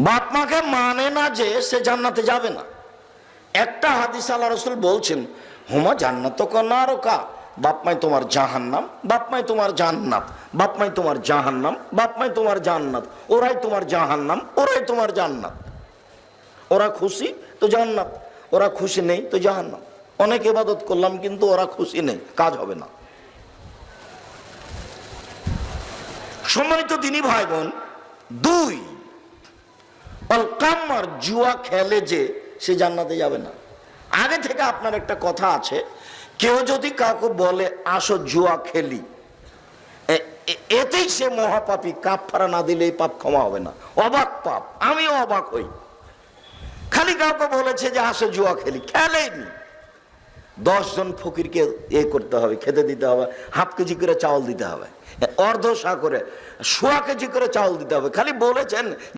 বাপ মাকে মানে না যে সে জান্নাতে যাবে না। একটা হাদিস আল্লাহ রাসূল বলছেন, হুমা জান্নাত নারকা, বাপ মাই তোমার জাহান্নাম, বাপ মাই তোমার জান্নাত, বাপ মাই তোমার জাহান্নাম, বাপ মাই তোমার জান্নাত, ওরাই তোমার জাহান্নাম, ওরাই তোমার জান্নাত। ওরা খুশি তো জান্নাত, ওরা খুশি নেই তো জাহান্নাম। অনেক ইবাদত করলাম কিন্তু ওরা খুশি নেই, কাজ হবে না। সম্মানিত দিনী ভাই বোন, দুই, কাম্মার জুয়া খেলে যে সে জান্নাতে যাবে না। আগে থেকে আপনার একটা কথা আছে, কেউ যদি কাউকে বলে আসো জুয়া খেলি, এতেই সে মহাপাপী, কাফারা না দিলে এই পাপ ক্ষমা হবে না, অবাক পাপ। আমিও অবাক হই, খালি কাউকে বলেছে যে আসো জুয়া খেলি, খেলেনি। 10 জন ফকিরকে করতে হবে, খেতে দিতে হবে, হাফ কেজি করে চাউল দিতে হবে, অর্ধ সা করে 1.25 কেজি করে চাউল দিতে হবে। খালি বলেছেন